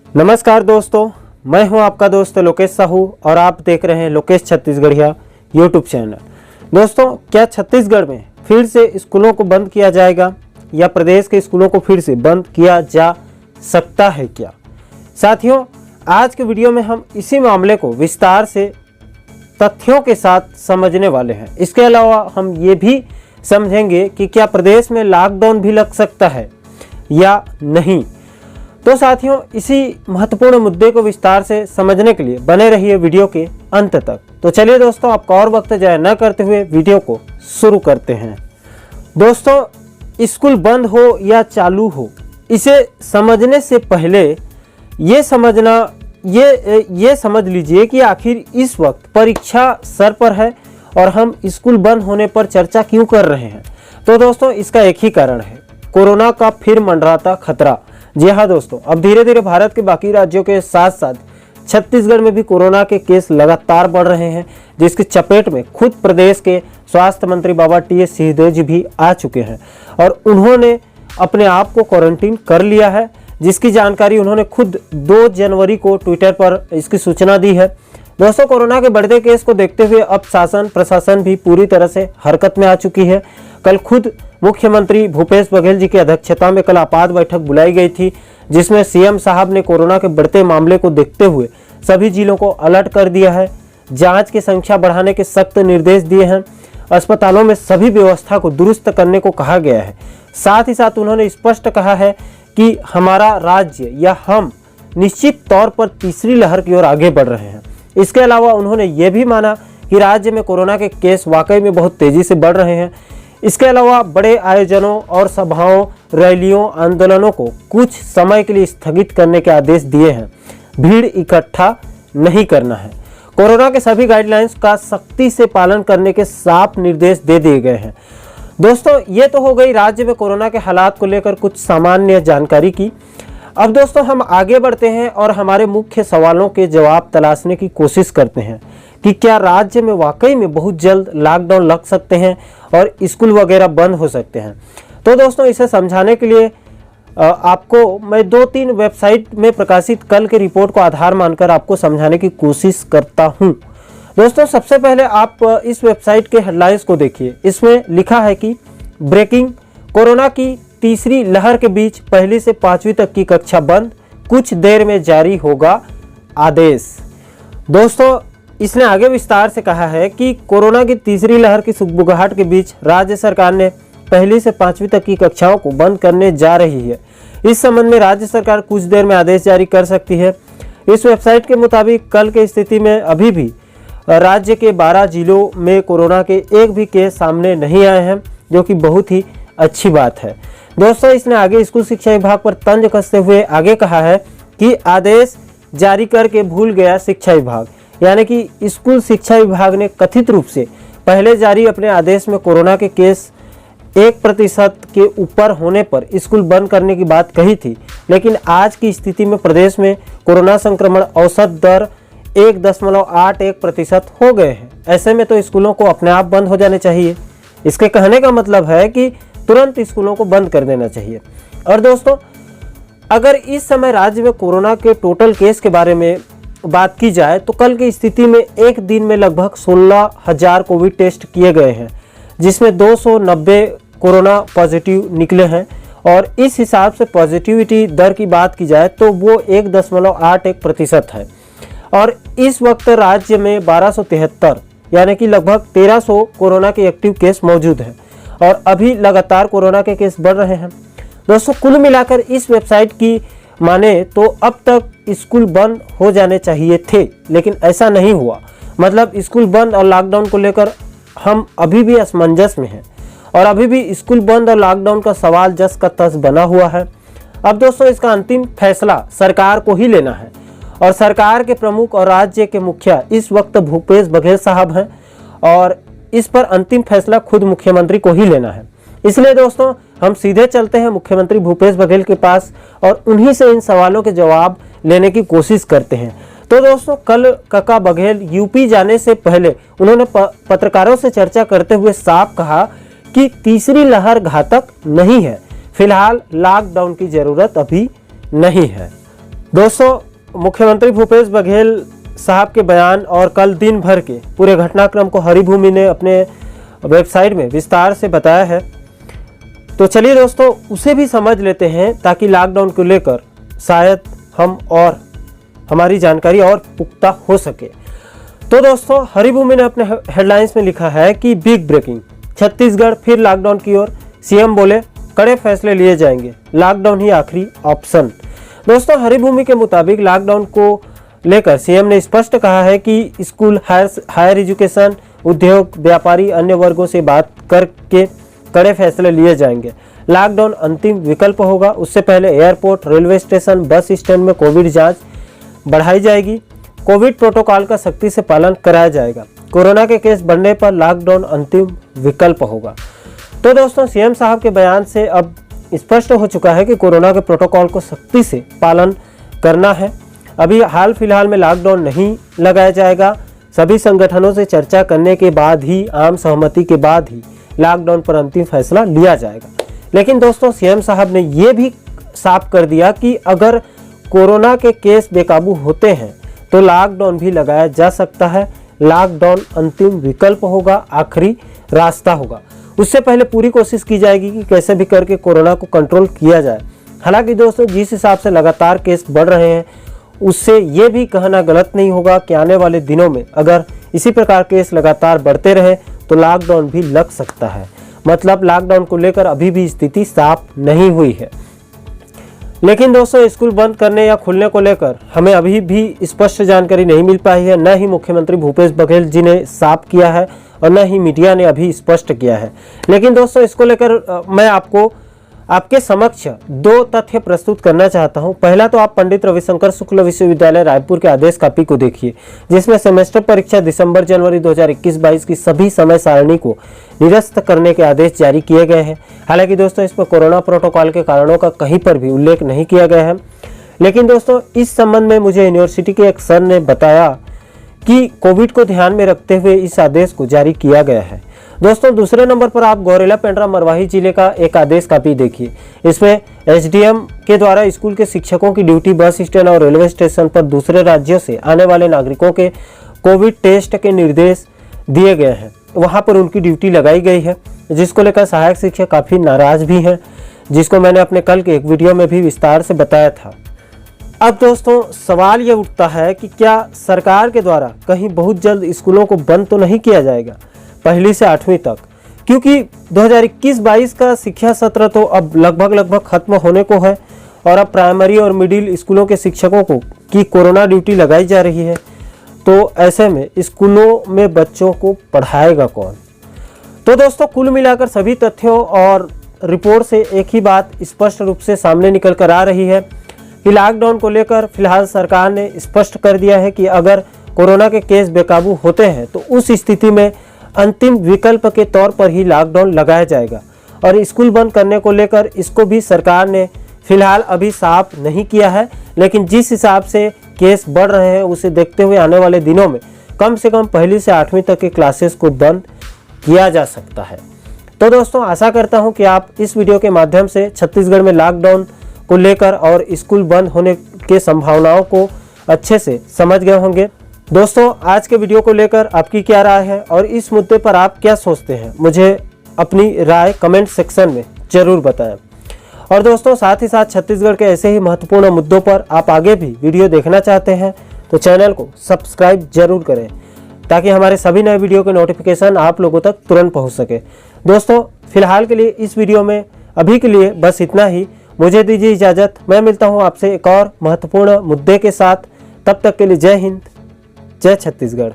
नमस्कार दोस्तों, मैं हूं आपका दोस्त लोकेश साहू और आप देख रहे हैं लोकेश छत्तीसगढ़िया यूट्यूब चैनल। दोस्तों, क्या छत्तीसगढ़ में फिर से स्कूलों को बंद किया जाएगा या प्रदेश के स्कूलों को फिर से बंद किया जा सकता है क्या? साथियों, आज के वीडियो में हम इसी मामले को विस्तार से तथ्यों के साथ समझने वाले हैं। इसके अलावा हम ये भी समझेंगे कि क्या प्रदेश में लॉकडाउन भी लग सकता है या नहीं। तो साथियों, इसी महत्वपूर्ण मुद्दे को विस्तार से समझने के लिए बने रहिए वीडियो के अंत तक। तो चलिए दोस्तों, आपका और वक्त जाया न करते हुए वीडियो को शुरू करते हैं। दोस्तों, स्कूल बंद हो या चालू हो, इसे समझने से पहले ये समझ लीजिए कि आखिर इस वक्त परीक्षा सर पर है और हम स्कूल बंद होने पर चर्चा क्यों कर रहे हैं। तो दोस्तों, इसका एक ही कारण है, कोरोना का फिर मंडराता खतरा। जी हाँ दोस्तों, अब धीरे धीरे भारत के बाकी राज्यों के साथ साथ छत्तीसगढ़ में भी कोरोना के केस लगातार बढ़ रहे हैं, जिसकी चपेट में खुद प्रदेश के स्वास्थ्य मंत्री बाबा टी.एस. सिंहदेव जी भी आ चुके हैं और उन्होंने अपने आप को क्वारंटीन कर लिया है, जिसकी जानकारी उन्होंने खुद 2 जनवरी को ट्विटर पर इसकी सूचना दी है। दोस्तों, कोरोना के बढ़ते केस को देखते हुए अब शासन प्रशासन भी पूरी तरह से हरकत में आ चुकी है। कल खुद मुख्यमंत्री भूपेश बघेल जी की अध्यक्षता में कल आपात बैठक बुलाई गई थी, जिसमें सीएम साहब ने कोरोना के बढ़ते मामले को देखते हुए सभी जिलों को अलर्ट कर दिया है, जांच की संख्या बढ़ाने के सख्त निर्देश दिए हैं, अस्पतालों में सभी व्यवस्था को दुरुस्त करने को कहा गया है। साथ ही साथ उन्होंने स्पष्ट कहा है कि हमारा राज्य या हम निश्चित तौर पर तीसरी लहर की ओर आगे बढ़ रहे हैं। इसके अलावा उन्होंने ये भी माना कि राज्य में कोरोना के केस वाकई में बहुत तेजी से बढ़ रहे हैं। इसके अलावा बड़े आयोजनों और सभाओं, रैलियों, आंदोलनों को कुछ समय के लिए स्थगित करने के आदेश दिए हैं। भीड़ इकट्ठा नहीं करना है। कोरोना के सभी गाइडलाइंस का सख्ती से पालन करने के साफ निर्देश दे दिए गए हैं। दोस्तों, ये तो हो गई राज्य में कोरोना के हालात को लेकर कुछ सामान्य जानकारी की। अब दोस्तों, हम आगे बढ़ते हैं और हमारे मुख्य सवालों के जवाब तलाशने की कोशिश करते हैं कि क्या राज्य में वाकई में बहुत जल्द लॉकडाउन लग सकते हैं और स्कूल वगैरह बंद हो सकते हैं। तो दोस्तों, इसे समझाने के लिए आपको मैं 2-3 वेबसाइट में प्रकाशित कल के रिपोर्ट को आधार मानकर आपको समझाने की कोशिश करता हूं। दोस्तों, सबसे पहले आप इस वेबसाइट के हेडलाइंस को देखिए। इसमें लिखा है कि ब्रेकिंग, कोरोना की तीसरी लहर के बीच पहली से 5वीं तक की कक्षा बंद, कुछ देर में जारी होगा आदेश। दोस्तों, इसने आगे विस्तार से कहा है कि कोरोना की तीसरी लहर की सुगबुगाहट के बीच राज्य सरकार ने पहली से 5वीं तक की कक्षाओं को बंद करने जा रही है। इस संबंध में राज्य सरकार कुछ देर में आदेश जारी कर सकती है। इस वेबसाइट के मुताबिक कल की स्थिति में अभी भी राज्य के 12 जिलों में कोरोना के एक भी केस सामने नहीं आए हैं, जो कि बहुत ही अच्छी बात है। दोस्तों, इसने आगे स्कूल शिक्षा विभाग पर तंज कसते हुए आगे कहा है कि आदेश जारी करके भूल गया शिक्षा विभाग, यानी कि स्कूल शिक्षा विभाग ने कथित रूप से पहले जारी अपने आदेश में कोरोना के केस 1% के ऊपर होने पर स्कूल बंद करने की बात कही थी, लेकिन आज की स्थिति में प्रदेश में कोरोना संक्रमण औसत दर 1.81% हो गए हैं। ऐसे में तो स्कूलों को अपने आप बंद हो जाने चाहिए। इसके कहने का मतलब है कि तुरंत स्कूलों को बंद कर देना चाहिए। और दोस्तों, अगर इस समय राज्य में कोरोना के टोटल केस के बारे में बात की जाए तो कल की स्थिति में एक दिन में लगभग 16,000 कोविड टेस्ट किए गए हैं, जिसमें 290 कोरोना पॉजिटिव निकले हैं। और इस हिसाब से पॉजिटिविटी दर की बात की जाए तो वो 1.81% है। और इस वक्त राज्य में 1273 यानी कि लगभग 1300 कोरोना के एक्टिव केस मौजूद हैं और अभी लगातार कोरोना के केस बढ़ रहे हैं। दोस्तों, कुल मिलाकर इस वेबसाइट की माने तो अब तक स्कूल बंद हो जाने चाहिए थे, लेकिन ऐसा नहीं हुआ। मतलब स्कूल बंद और लॉकडाउन को लेकर हम अभी भी असमंजस में हैं और अभी भी स्कूल बंद और लॉकडाउन का सवाल जस का तस बना हुआ है। अब दोस्तों, इसका अंतिम फैसला सरकार को ही लेना है और सरकार के प्रमुख और राज्य के मुखिया इस वक्त भूपेश बघेल साहब हैं और इस पर अंतिम फैसला खुद मुख्यमंत्री को ही लेना है। इसलिए दोस्तों, हम सीधे चलते हैं मुख्यमंत्री भूपेश बघेल के पास और उन्हीं से इन सवालों के जवाब लेने की कोशिश करते हैं। तो दोस्तों, कल काका बघेल यूपी जाने से पहले उन्होंने पत्रकारों से चर्चा करते हुए साफ कहा कि तीसरी लहर घातक नहीं है, फिलहाल लॉकडाउन की जरूरत अभी नहीं है। दोस्तों, मुख्यमंत्री भूपेश बघेल साहब के बयान और कल दिन भर के पूरे घटनाक्रम को हरिभूमि ने अपने वेबसाइट में विस्तार से बताया है। तो चलिए दोस्तों, उसे भी समझ लेते हैं ताकि लॉकडाउन को लेकर शायद हम और हमारी जानकारी और पुख्ता हो सके। तो दोस्तों, हरिभूमि ने अपने हेडलाइंस में लिखा है कि बिग ब्रेकिंग, छत्तीसगढ़ फिर लॉकडाउन की ओर, सीएम बोले कड़े फैसले लिए जाएंगे, लॉकडाउन ही आखिरी ऑप्शन। दोस्तों, हरिभूमि के मुताबिक लॉकडाउन को लेकर सीएम ने स्पष्ट कहा है कि स्कूल, हायर एजुकेशन, उद्योग, व्यापारी, अन्य वर्गों से बात करके कड़े फैसले लिए जाएंगे। लॉकडाउन अंतिम विकल्प होगा। उससे पहले airport, railway station, bus stand में कोविड जांच बढ़ाई जाएगी। कोविड प्रोटोकॉल का सख्ती से पालन कराया जाएगा। कोरोना के केस बढ़ने पर लॉकडाउन अंतिम विकल्प होगा। तो दोस्तों, सीएम साहब के बयान से अब स्पष्ट हो चुका है कि कोरोना के प्रोटोकॉल को सख्ती से पालन करना है। अभी हाल फिलहाल में लॉकडाउन नहीं लगाया जाएगा। सभी संगठनों से चर्चा करने के बाद ही, आम सहमति के बाद ही लॉकडाउन पर अंतिम फैसला लिया जाएगा। लेकिन दोस्तों, सीएम साहब ने ये भी साफ कर दिया कि अगर कोरोना के केस बेकाबू होते हैं तो लॉकडाउन भी लगाया जा सकता है। लॉकडाउन अंतिम विकल्प होगा, आखिरी रास्ता होगा। उससे पहले पूरी कोशिश की जाएगी कि कैसे भी करके कोरोना को कंट्रोल किया जाए। हालांकि दोस्तों, जिस हिसाब से लगातार केस बढ़ रहे हैं, उससे ये भी कहना गलत नहीं होगा कि आने वाले दिनों में अगर इसी प्रकार केस लगातार बढ़ते रहे तो लॉकडाउन भी लग सकता है। मतलब लॉकडाउन को लेकर अभी भी स्थिति साफ नहीं हुई है। लेकिन दोस्तों, स्कूल बंद करने या खुलने को लेकर हमें अभी भी स्पष्ट जानकारी नहीं मिल पाई है। न ही मुख्यमंत्री भूपेश बघेल जी ने साफ किया है और न ही मीडिया ने अभी स्पष्ट किया है। लेकिन दोस्तों, इसको लेकर मैं आपके समक्ष दो तथ्य प्रस्तुत करना चाहता हूं। पहला तो आप पंडित रविशंकर शुक्ल विश्वविद्यालय रायपुर के आदेश कॉपी को देखिए, जिसमें सेमेस्टर परीक्षा दिसंबर-जनवरी 2021-22 की सभी समय सारणी को निरस्त करने के आदेश जारी किए गए हैं। हालांकि दोस्तों, इसमें कोरोना प्रोटोकॉल के कारणों का कहीं पर भी उल्लेख नहीं किया गया है। लेकिन दोस्तों, इस संबंध में मुझे यूनिवर्सिटी के एक सर ने बताया कि कोविड को ध्यान में रखते हुए इस आदेश को जारी किया गया है। दोस्तों, दूसरे नंबर पर आप गौरेला पेंड्रा मरवाही जिले का एक आदेश कॉपी देखिए। इसमें एसडीएम के द्वारा स्कूल के शिक्षकों की ड्यूटी बस स्टैंड और रेलवे स्टेशन पर दूसरे राज्यों से आने वाले नागरिकों के कोविड टेस्ट के निर्देश दिए गए हैं। वहां पर उनकी ड्यूटी लगाई गई है, जिसको लेकर सहायक शिक्षक काफ़ी नाराज भी हैं, जिसको मैंने अपने कल के एक वीडियो में भी विस्तार से बताया था। अब दोस्तों, सवाल ये उठता है कि क्या सरकार के द्वारा कहीं बहुत जल्द स्कूलों को बंद तो नहीं किया जाएगा, पहली से 8वीं तक? क्योंकि 2021-22 का शिक्षा सत्र तो अब लगभग खत्म होने को है और अब प्राइमरी और मिडिल स्कूलों के शिक्षकों को की कोरोना ड्यूटी लगाई जा रही है। तो ऐसे में स्कूलों में बच्चों को पढ़ाएगा कौन? तो दोस्तों, कुल मिलाकर सभी तथ्यों और रिपोर्ट से एक ही बात स्पष्ट रूप से सामने निकल कर आ रही है कि लॉकडाउन को लेकर फिलहाल सरकार ने स्पष्ट कर दिया है कि अगर कोरोना के केस बेकाबू होते हैं तो उस स्थिति में अंतिम विकल्प के तौर पर ही लॉकडाउन लगाया जाएगा। और स्कूल बंद करने को लेकर इसको भी सरकार ने फिलहाल अभी साफ नहीं किया है। लेकिन जिस हिसाब से केस बढ़ रहे हैं, उसे देखते हुए आने वाले दिनों में कम से कम पहली से 8वीं तक के क्लासेस को बंद किया जा सकता है। तो दोस्तों, आशा करता हूं कि आप इस वीडियो के माध्यम से छत्तीसगढ़ में लॉकडाउन को लेकर और स्कूल बंद होने के संभावनाओं को अच्छे से समझ गए होंगे। दोस्तों, आज के वीडियो को लेकर आपकी क्या राय है और इस मुद्दे पर आप क्या सोचते हैं, मुझे अपनी राय कमेंट सेक्शन में जरूर बताएं। और दोस्तों, साथ ही साथ छत्तीसगढ़ के ऐसे ही महत्वपूर्ण मुद्दों पर आप आगे भी वीडियो देखना चाहते हैं तो चैनल को सब्सक्राइब जरूर करें, ताकि हमारे सभी नए वीडियो के नोटिफिकेशन आप लोगों तक तुरंत पहुंच सके। दोस्तों, फिलहाल के लिए इस वीडियो में अभी के लिए बस इतना ही। मुझे दीजिए इजाज़त। मैं मिलता हूं आपसे एक और महत्वपूर्ण मुद्दे के साथ। तब तक के लिए जय हिंद, जय छत्तीसगढ़।